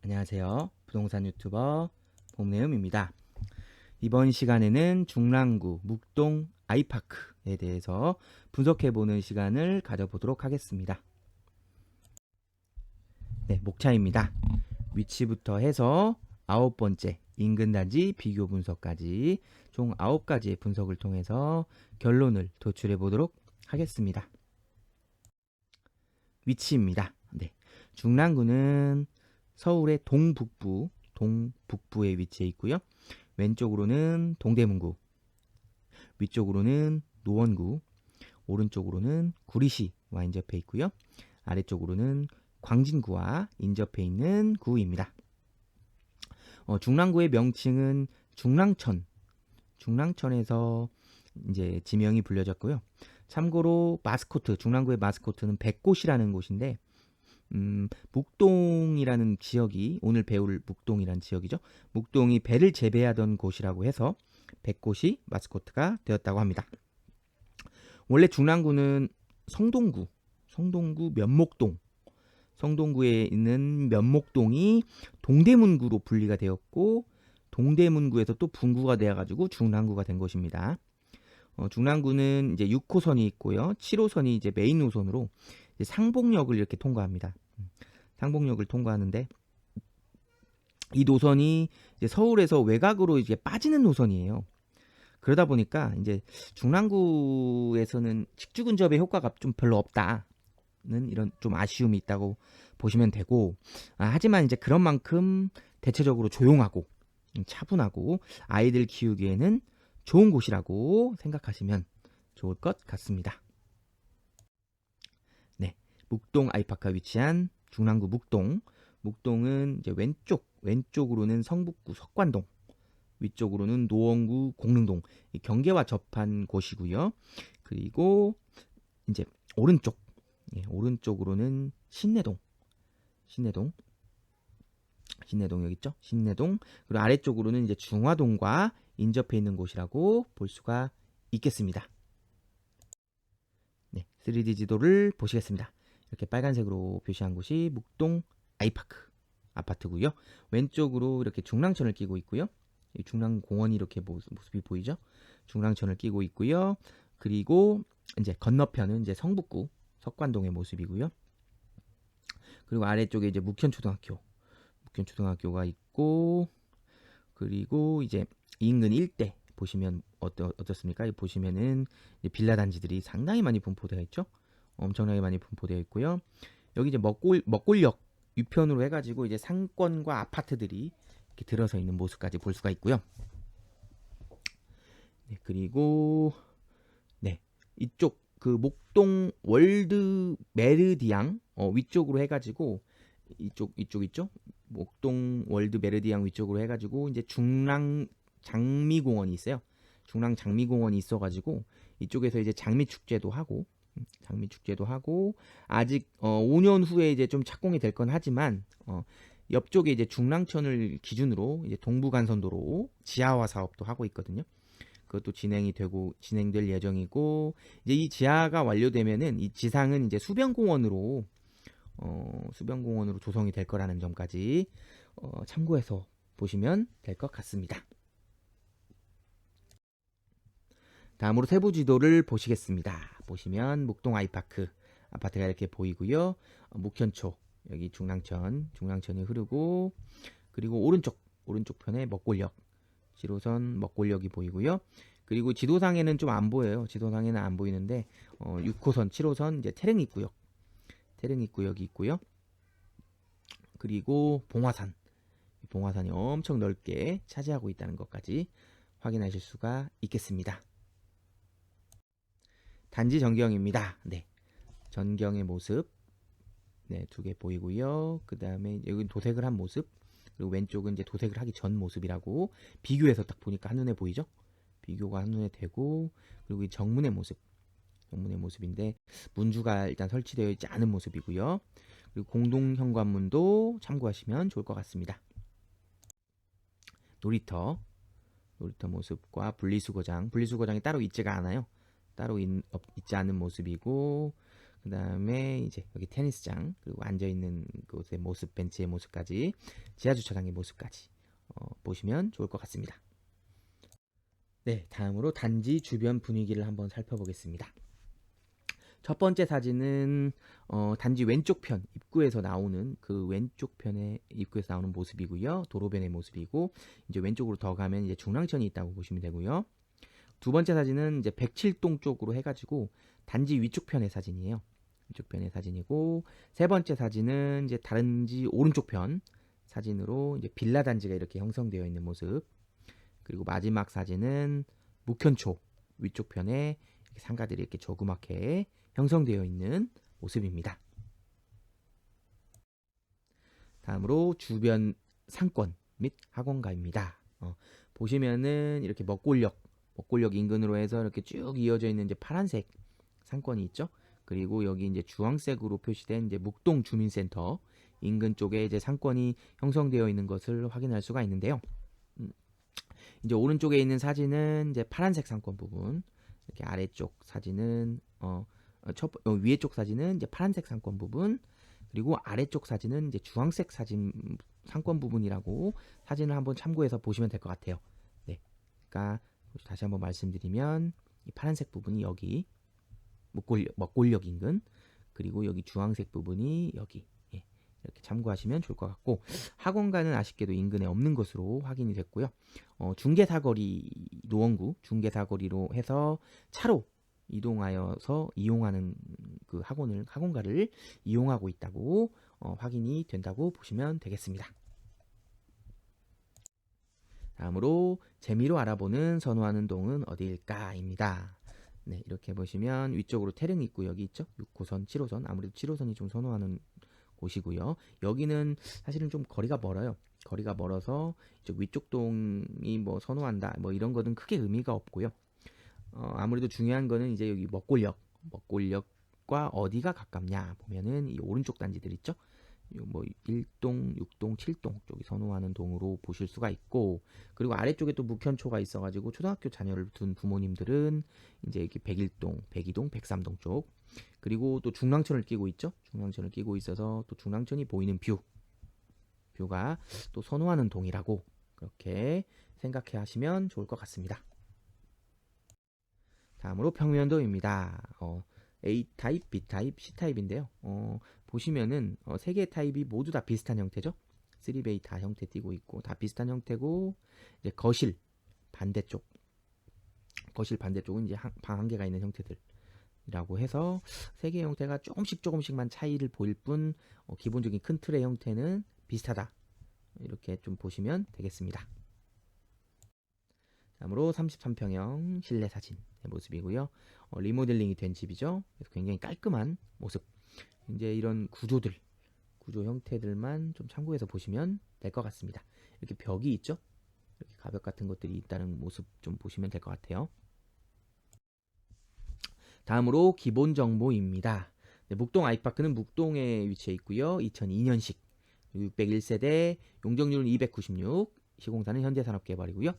안녕하세요. 부동산 유튜버 봄내음입니다. 이번 시간에는 중랑구 묵동 아이파크에 대해서 분석해보는 시간을 가져보도록 하겠습니다. 네, 목차입니다. 위치부터 해서 9번째 인근단지 비교 분석까지 총 9가지의 분석을 통해서 결론을 도출해 보도록 하겠습니다. 위치입니다. 네, 중랑구는 서울의 동북부에 위치해 있고요. 왼쪽으로는 동대문구, 위쪽으로는 노원구, 오른쪽으로는 구리시와 인접해 있고요. 아래쪽으로는 광진구와 인접해 있는 구입니다. 중랑구의 명칭은 중랑천에서 이제 지명이 불려졌고요. 참고로 중랑구의 마스코트는 백꽃이라는 곳인데, 묵동이라는 지역이, 오늘 배울 묵동이라는 지역이죠. 묵동이 배를 재배하던 곳이라고 해서 백꽃이 마스코트가 되었다고 합니다. 원래 중랑구는 성동구 성동구에 있는 면목동이 동대문구로 분리가 되었고, 동대문구에서 또 분구가 되어가지고 중랑구가 된 것입니다. 중랑구는 이제 6호선이 있고요. 7호선이 이제 메인 노선으로 이제 상복역을 이렇게 통과합니다. 상복역을 통과하는데, 이 노선이 이제 서울에서 외곽으로 이제 빠지는 노선이에요. 그러다 보니까 이제 중랑구에서는 직주 근접의 효과가 좀 별로 없다는 이런 좀 아쉬움이 있다고 보시면 되고, 하지만 이제 그런 만큼 대체적으로 조용하고 차분하고 아이들 키우기에는 좋은 곳이라고 생각하시면 좋을 것 같습니다. 네, 묵동 아이파크가 위치한 중랑구 묵동은 이제 왼쪽으로는 성북구 석관동, 위쪽으로는 노원구 공릉동, 경계와 접한 곳이고요. 그리고 이제 오른쪽으로는 신내동 여기 있죠? 신내동. 그리고 아래쪽으로는 이제 중화동과 인접해 있는 곳이라고 볼 수가 있겠습니다. 네, 3D 지도를 보시겠습니다. 이렇게 빨간색으로 표시한 곳이 묵동 아이파크 아파트고요. 왼쪽으로 이렇게 중랑천을 끼고 있고요. 중랑공원이 이렇게 모습이 보이죠? 중랑천을 끼고 있고요. 그리고 이제 건너편은 이제 성북구 석관동의 모습이고요. 그리고 아래쪽에 이제 묵현초등학교가 있고, 그리고 이제 인근 일대 보시면 어떻습니까? 보시면은 빌라 단지들이 상당히 많이 분포되어 있죠. 엄청나게 많이 분포되어 있고요. 여기 이제 먹골역 위편으로 해가지고 이제 상권과 아파트들이 이렇게 들어서 있는 모습까지 볼 수가 있고요. 네, 그리고 네, 이쪽 그 목동 월드 메르디앙 위쪽으로 해가지고 이쪽 있죠? 목동 월드 메르디앙 위쪽으로 해가지고 이제 중랑 장미공원이 있어요. 중랑 장미공원이 있어가지고 이쪽에서 이제 장미축제도 하고 아직 5년 후에 이제 좀 착공이 될 건 하지만 옆쪽에 이제 중랑천을 기준으로 이제 동부간선도로 지하화 사업도 하고 있거든요. 그것도 진행될 예정이고, 이제 이 지하가 완료되면은 이 지상은 이제 수변공원으로 조성이 될 거라는 점까지 참고해서 보시면 될 것 같습니다. 다음으로 세부 지도를 보시겠습니다. 보시면 묵동 아이파크 아파트가 이렇게 보이고요. 묵현초 여기 중랑천이 흐르고, 그리고 오른쪽 편에 먹골역 7호선 먹골역이 보이고요. 그리고 지도상에는 좀 안 보여요. 지도상에는 안 보이는데 6호선, 7호선 이제 태릉 입구역이 있고요. 그리고 봉화산이 엄청 넓게 차지하고 있다는 것까지 확인하실 수가 있겠습니다. 단지 전경입니다. 네, 전경의 모습 네, 두 개 보이고요. 그 다음에 여기 도색을 한 모습, 그리고 왼쪽은 이제 도색을 하기 전 모습이라고 비교해서 딱 보니까 한눈에 보이죠? 비교가 한눈에 되고, 그리고 이 정문의 모습인데 문주가 일단 설치되어 있지 않은 모습이고요. 그리고 공동 현관문도 참고하시면 좋을 것 같습니다. 놀이터 모습과 분리수거장이 따로 있지가 않아요. 있지 않은 모습이고, 그 다음에 이제 여기 테니스장, 그리고 앉아있는 곳의 모습, 벤치의 모습까지, 지하주차장의 모습까지 보시면 좋을 것 같습니다. 네, 다음으로 단지 주변 분위기를 한번 살펴보겠습니다. 첫 번째 사진은 단지 왼쪽 편 입구에서 나오는 그 왼쪽 편의 입구에서 나오는 모습이고요. 도로변의 모습이고, 이제 왼쪽으로 더 가면 이제 중랑천이 있다고 보시면 되고요. 두 번째 사진은 이제 107동 쪽으로 해가지고 단지 위쪽 편의 사진이에요. 위쪽 편의 사진이고, 세 번째 사진은 이제 단지 오른쪽 편 사진으로 이제 빌라 단지가 이렇게 형성되어 있는 모습. 그리고 마지막 사진은 묵현초 위쪽 편에 이렇게 상가들이 이렇게 조그맣게 형성되어 있는 모습입니다. 다음으로 주변 상권 및 학원가입니다. 보시면은 이렇게 먹골역 인근으로 해서 이렇게 쭉 이어져 있는 이제 파란색 상권이 있죠. 그리고 여기 이제 주황색으로 표시된 이제 묵동 주민센터 인근 쪽에 이제 상권이 형성되어 있는 것을 확인할 수가 있는데요. 이제 오른쪽에 있는 사진은 이제 파란색 상권 부분, 이렇게 아래쪽 사진은 위에 쪽 사진은 이제 파란색 상권 부분, 그리고 아래쪽 사진은 이제 주황색 사진 상권 부분이라고 사진을 한번 참고해서 보시면 될 것 같아요. 네, 그러니까 다시 한번 말씀드리면 이 파란색 부분이 여기 먹골역 인근, 그리고 여기 주황색 부분이 여기, 이렇게 참고하시면 좋을 것 같고, 학원가는 아쉽게도 인근에 없는 것으로 확인이 됐고요. 중개사거리, 노원구 중개사거리로 해서 차로 이동하여서 이용하는 그 학원가를 이용하고 있다고 확인이 된다고 보시면 되겠습니다. 다음으로 재미로 알아보는 선호하는 동은 어디일까입니다. 네, 이렇게 보시면 위쪽으로 태릉 입구역이 있죠. 6호선, 7호선, 아무래도 7호선이 좀 선호하는 곳이고요. 여기는 사실은 좀 거리가 멀어요. 거리가 멀어서 이쪽 위쪽 동이 뭐 선호한다, 뭐 이런 거는 크게 의미가 없고요. 아무래도 중요한 거는 이제 여기 먹골역과 어디가 가깝냐 보면은 이 오른쪽 단지들 있죠. 뭐 1동, 6동, 7동 쪽이 선호하는 동으로 보실 수가 있고, 그리고 아래쪽에 또 묵현초가 있어가지고 초등학교 자녀를 둔 부모님들은 이제 이렇게 101동, 102동, 103동 쪽, 그리고 또 중랑천을 끼고 있죠. 중랑천을 끼고 있어서 또 중랑천이 보이는 뷰가 또 선호하는 동이라고 그렇게 생각해 하시면 좋을 것 같습니다. 다음으로 평면도입니다. A타입, B타입, C타입인데요. 보시면은 세 개의 타입이 모두 다 비슷한 형태죠. 3베이 다 형태 띄고 있고 다 비슷한 형태고, 이제 거실 반대쪽은 이제 방 한 개가 있는 형태들이라고 해서 세 개의 형태가 조금씩만 차이를 보일 뿐 기본적인 큰 틀의 형태는 비슷하다. 이렇게 좀 보시면 되겠습니다. 다음으로 33평형 실내 사진의 모습이고요. 리모델링이 된 집이죠. 그래서 굉장히 깔끔한 모습. 이제 이런 구조 형태들만 좀 참고해서 보시면 될 것 같습니다. 이렇게 벽이 있죠. 이렇게 가벽 같은 것들이 있다는 모습 좀 보시면 될 것 같아요. 다음으로 기본 정보입니다. 네, 묵동 아이파크는 묵동에 위치해 있고요. 2002년식 601세대, 용적률은 296, 시공사는 현대산업개발이고요.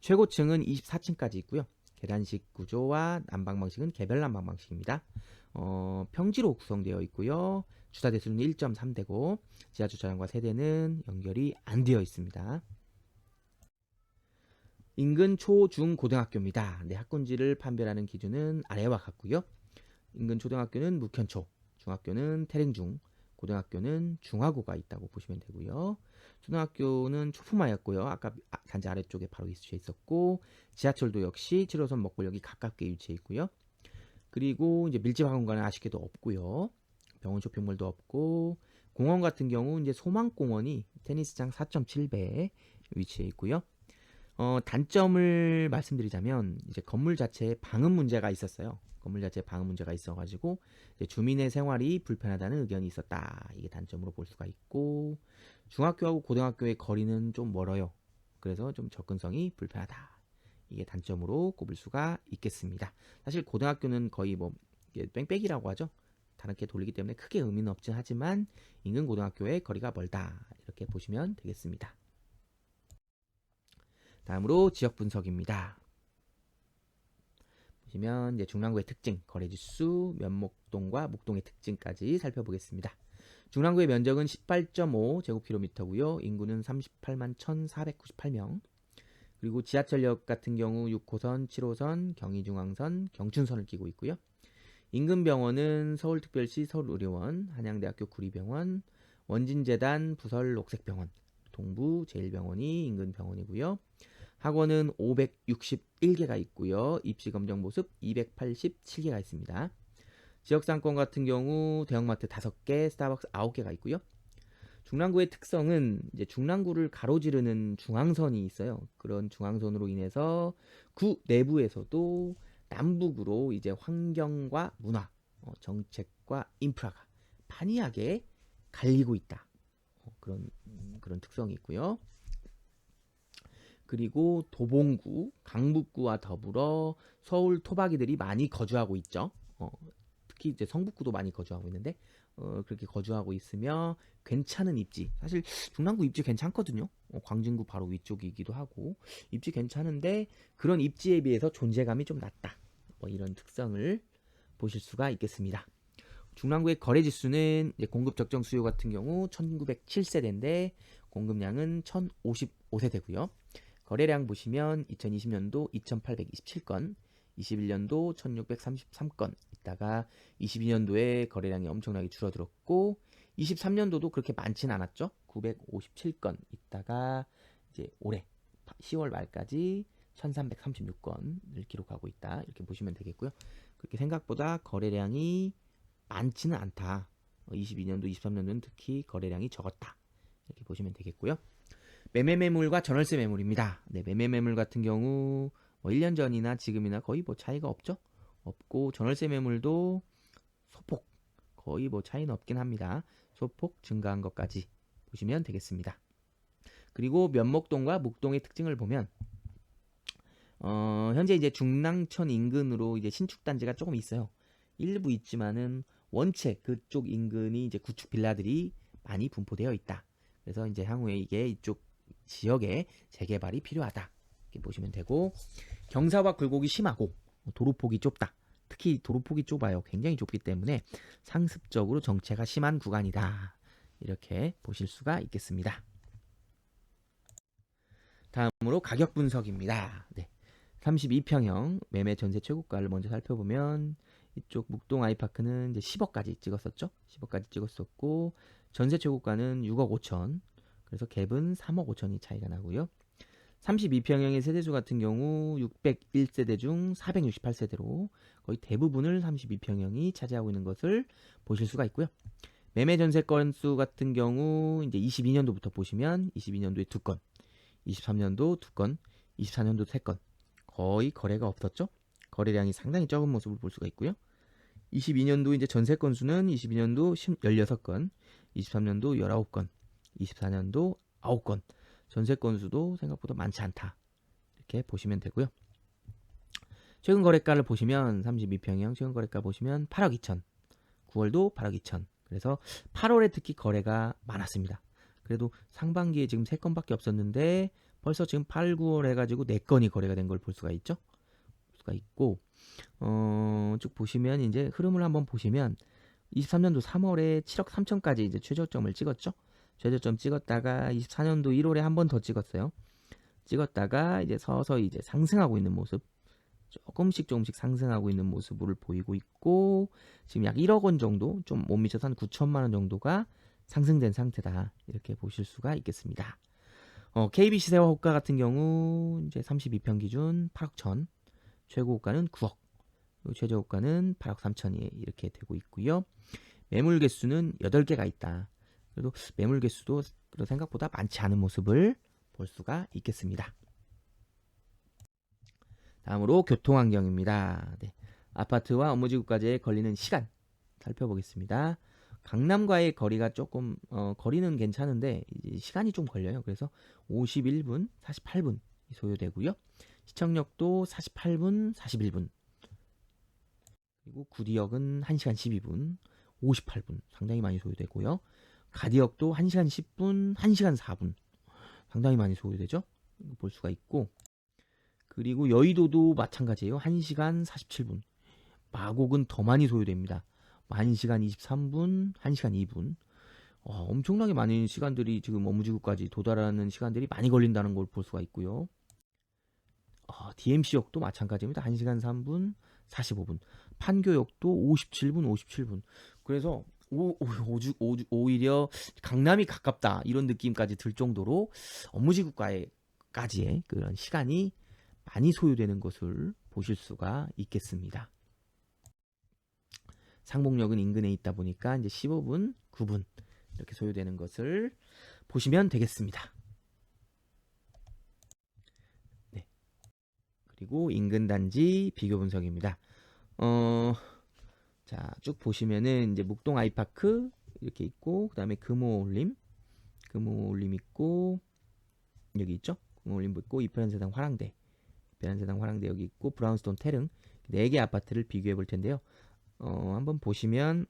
최고층은 24층까지 있고요. 계단식 구조와 난방 방식은 개별 난방 방식입니다. 평지로 구성되어 있고요. 주차 대수는 1.3대고 지하 주차장과 세대는 연결이 안 되어 있습니다. 인근 초, 중, 고등학교입니다. 네, 학군지를 판별하는 기준은 아래와 같고요. 인근 초등학교는 묵현초, 중학교는 태릉중, 고등학교는 중화고가 있다고 보시면 되고요. 초등학교는 초품화였고요. 아까 단지 아래쪽에 바로 위치해 있었고, 지하철도 역시 7호선 먹골역이 가깝게 위치해 있고요. 그리고 이제 밀집 학원가는 아쉽게도 없고요. 병원 쇼핑몰도 없고, 공원 같은 경우 이제 소망공원이 테니스장 4.7배에 위치해 있고요. 단점을 말씀드리자면 이제 건물 자체에 방음 문제가 있었어요. 건물 자체에 방음 문제가 있어가지고 이제 주민의 생활이 불편하다는 의견이 있었다. 이게 단점으로 볼 수가 있고, 중학교하고 고등학교의 거리는 좀 멀어요. 그래서 좀 접근성이 불편하다. 이게 단점으로 꼽을 수가 있겠습니다. 사실 고등학교는 거의 뭐 뺑뺑이라고 하죠. 다르게 돌리기 때문에 크게 의미는 없긴 하지만 인근 고등학교의 거리가 멀다. 이렇게 보시면 되겠습니다. 다음으로 지역 분석입니다. 보시면 이제 중랑구의 특징, 거래지수, 면목동과 목동의 특징까지 살펴보겠습니다. 중랑구의 면적은 18.5제곱킬로미터고요. 인구는 38만 1,498명. 그리고 지하철역 같은 경우 6호선, 7호선, 경의중앙선, 경춘선을 끼고 있고요. 인근 병원은 서울특별시 서울의료원, 한양대학교 구리병원, 원진재단 부설 녹색병원, 동부제일병원이 인근 병원이고요. 학원은 561개가 있고요. 입시검정 모습 287개가 있습니다. 지역상권 같은 경우 대형마트 5개, 스타벅스 9개가 있고요. 중랑구의 특성은 이제 중랑구를 가로지르는 중앙선이 있어요. 그런 중앙선으로 인해서 구 내부에서도 남북으로 이제 환경과 문화, 정책과 인프라가 판이하게 갈리고 있다. 그런 특성이 있고요. 그리고 도봉구, 강북구와 더불어 서울 토박이들이 많이 거주하고 있죠. 특히 이제 성북구도 많이 거주하고 있는데 그렇게 거주하고 있으며 괜찮은 입지. 사실 중랑구 입지 괜찮거든요. 광진구 바로 위쪽이기도 하고 입지 괜찮은데 그런 입지에 비해서 존재감이 좀 낮다. 이런 특성을 보실 수가 있겠습니다. 중랑구의 거래지수는 공급 적정 수요 같은 경우 1907세대인데 공급량은 1055세대고요. 거래량 보시면 2020년도 2827건, 21년도 1633건 있다가 22년도에 거래량이 엄청나게 줄어들었고 23년도도 그렇게 많지는 않았죠. 957건 있다가 이제 올해 10월 말까지 1336건을 기록하고 있다. 이렇게 보시면 되겠고요. 그렇게 생각보다 거래량이 많지는 않다. 22년도, 23년도는 특히 거래량이 적었다. 이렇게 보시면 되겠고요. 매매매물과 전월세 매물입니다. 네, 매매매물 같은 경우 1년 전이나 지금이나 거의 차이가 없죠. 없고 전월세 매물도 소폭 거의 차이는 없긴 합니다. 소폭 증가한 것까지 보시면 되겠습니다. 그리고 면목동과 목동의 특징을 보면 현재 이제 중랑천 인근으로 이제 신축 단지가 조금 있어요. 일부 있지만은 원체 그쪽 인근이 이제 구축 빌라들이 많이 분포되어 있다. 그래서 이제 향후에 이게 이쪽 지역에 재개발이 필요하다. 이렇게 보시면 되고 경사와 굴곡이 심하고 도로폭이 좁다. 특히 도로폭이 좁아요. 굉장히 좁기 때문에 상습적으로 정체가 심한 구간이다. 이렇게 보실 수가 있겠습니다. 다음으로 가격 분석입니다. 네. 32평형 매매 전세 최고가를 먼저 살펴보면 이쪽 묵동 아이파크는 이제 10억까지 찍었었죠. 10억까지 찍었었고 전세 최고가는 6억 5천. 그래서 갭은 3억 5천이 차이가 나고요. 32평형의 세대수 같은 경우 601세대 중 468세대로 거의 대부분을 32평형이 차지하고 있는 것을 보실 수가 있고요. 매매 전세 건수 같은 경우 이제 22년도부터 보시면 22년도에 2건, 23년도 2건, 24년도 3건 거의 거래가 없었죠. 거래량이 상당히 적은 모습을 볼 수가 있고요. 22년도 이제 전세 건수는 22년도 16건, 23년도 19건, 24년도 9건. 전세 건수도 생각보다 많지 않다. 이렇게 보시면 되고요. 최근 거래가를 보시면 32평형 최근 거래가 보시면 8억 2천. 9월도 8억 2천. 그래서 8월에 특히 거래가 많았습니다. 그래도 상반기에 지금 3건밖에 없었는데 벌써 지금 8, 9월 해가지고 4건이 거래가 된 걸 볼 수가 있죠. 볼 수가 있고 쭉 보시면 이제 흐름을 한번 보시면 23년도 3월에 7억 3천까지 이제 최저점을 찍었죠. 최저점 찍었다가 24년도 1월에 한 번 더 찍었어요. 찍었다가 이제 서서히 이제 상승하고 있는 모습, 조금씩 상승하고 있는 모습을 보이고 있고 지금 약 1억 원 정도, 좀 못 미쳐서 한 9천만 원 정도가 상승된 상태다. 이렇게 보실 수가 있겠습니다. KB 시세와 호가 같은 경우 이제 32평 기준 8억 천, 최고 호가는 9억, 최저 호가는 8억 3천이 이렇게 되고 있고요. 매물 개수는 8개가 있다. 그래도 매물 개수도 생각보다 많지 않은 모습을 볼 수가 있겠습니다. 다음으로 교통환경입니다. 네. 아파트와 업무지구까지의 걸리는 시간 살펴보겠습니다. 강남과의 거리가 조금 거리는 괜찮은데 시간이 좀 걸려요. 그래서 51분, 48분 소요되고요. 시청역도 48분, 41분. 그리고 구리역은 1시간 12분, 58분 상당히 많이 소요되고요. 가디역도 1시간 10분, 1시간 4분 상당히 많이 소요되죠. 볼 수가 있고 그리고 여의도도 마찬가지예요. 1시간 47분. 마곡은 더 많이 소요됩니다. 1시간 23분, 1시간 2분. 엄청나게 많은 시간들이 지금 업무지구까지 도달하는 시간들이 많이 걸린다는 걸 볼 수가 있고요. DMC역도 마찬가지입니다. 1시간 3분, 45분. 판교역도 57분, 57분. 그래서 오히려 강남이 가깝다 이런 느낌까지 들 정도로 업무지구까지의 그런 시간이 많이 소요되는 것을 보실 수가 있겠습니다. 상봉역은 인근에 있다 보니까 이제 15분, 9분 이렇게 소요되는 것을 보시면 되겠습니다. 네. 그리고 인근 단지 비교 분석입니다. 자, 쭉 보시면은 이제 묵동 아이파크 이렇게 있고, 그다음에 금호올림 있고, 여기 있죠? 금호올림 있고, 이편세당 화랑대 여기 있고, 브라운스톤 태릉 4개 아파트를 비교해 볼 텐데요. 한번 보시면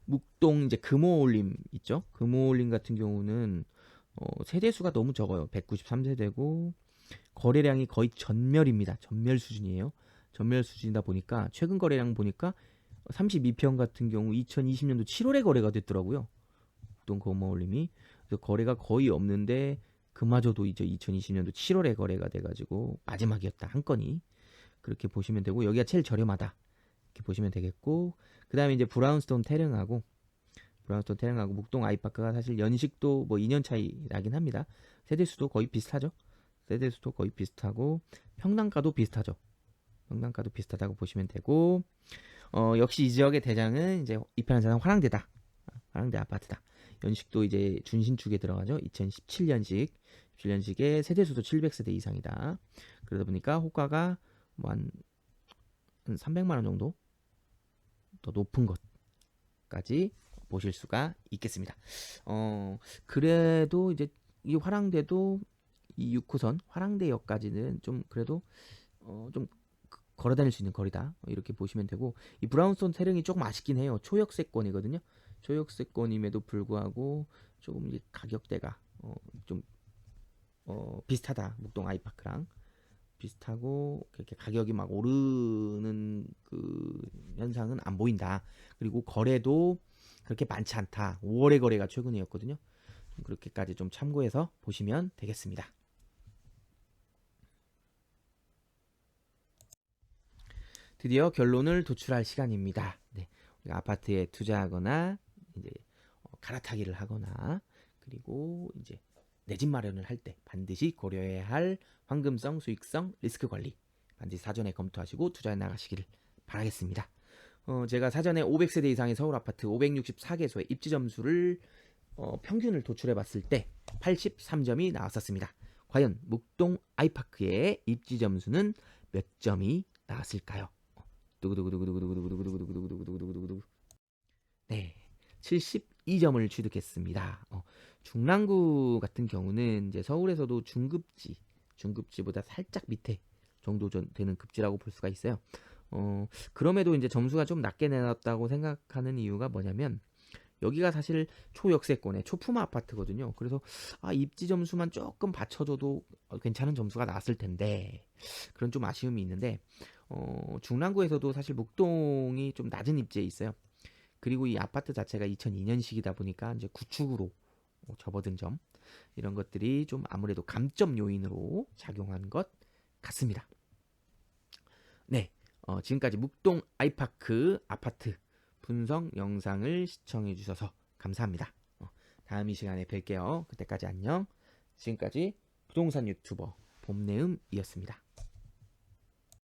묵동 이제 금호올림 있죠? 금호올림 같은 경우는 세대수가 너무 적어요. 193세대고 거래량이 거의 전멸입니다. 전멸 수준이에요. 전멸 수준이다 보니까 최근 거래량 보니까 32평 같은 경우 2020년도 7월에 거래가 됐더라고요. 묵동 금호올림이. 그래서 거래가 거의 없는데 그마저도 이제 2020년도 7월에 거래가 돼가지고 마지막이었다. 한 건이. 그렇게 보시면 되고 여기가 제일 저렴하다. 이렇게 보시면 되겠고 그 다음에 이제 브라운스톤 태릉하고 묵동 아이파크가 사실 연식도 뭐 2년 차이 나긴 합니다. 세대수도 거의 비슷하죠. 세대수도 거의 비슷하고 평당가도 비슷하죠. 평당가도 비슷하다고 보시면 되고 역시 이 지역의 대장은 이제 이편한세당 화랑대다. 화랑대 아파트다. 연식도 이제 준신축에 들어가죠. 2017년식 17년식의 세대수도 700세대 이상이다. 그러다 보니까 호가가 뭐 한 300만 원 정도 더 높은 것까지 보실 수가 있겠습니다. 그래도 이제 이 화랑대도 이 6호선 화랑대역까지는 좀 그래도 좀 걸어 다닐 수 있는 거리다. 이렇게 보시면 되고 이 브라운스톤 태릉이 조금 아쉽긴 해요. 초역세권이거든요. 초역세권임에도 불구하고 조금 이제 가격대가 좀 비슷하다. 묵동 아이파크랑 비슷하고 그렇게 가격이 막 오르는 그 현상은 안 보인다. 그리고 거래도 그렇게 많지 않다. 5월의 거래가 최근이었거든요. 그렇게까지 좀 참고해서 보시면 되겠습니다. 드디어 결론을 도출할 시간입니다. 네, 우리가 아파트에 투자하거나 이제 갈아타기를 하거나 그리고 이제 내 집 마련을 할 때 반드시 고려해야 할 황금성, 수익성, 리스크 관리 반드시 사전에 검토하시고 투자해 나가시기를 바라겠습니다. 제가 사전에 500세대 이상의 서울 아파트 564개소의 입지 점수를 평균을 도출해 봤을 때 83점이 나왔었습니다. 과연 묵동 아이파크의 입지 점수는 몇 점이 나왔을까요? 두구두구두구두구두구두구두구두구두구두구두구두구두구. 네, 72점을 취득했습니다. 중랑구 같은 경우는 이제 서울에서도 중급지보다 살짝 밑에 정도 되는 급지라고 볼 수가 있어요. 그럼에도 이제 점수가 좀 낮게 내놨다고 생각하는 이유가 뭐냐면 여기가 사실 초역세권의 초품 아파트거든요. 그래서 입지 점수만 조금 받쳐줘도 괜찮은 점수가 나왔을 텐데 그런 좀 아쉬움이 있는데 중랑구에서도 사실 묵동이 좀 낮은 입지에 있어요. 그리고 이 아파트 자체가 2002년식이다 보니까 이제 구축으로 접어든 점 이런 것들이 좀 아무래도 감점 요인으로 작용한 것 같습니다. 네, 지금까지 묵동 아이파크 아파트 분석 영상을 시청해 주셔서 감사합니다. 다음 이 시간에 뵐게요. 그때까지 안녕. 지금까지 부동산 유튜버 봄내음이었습니다.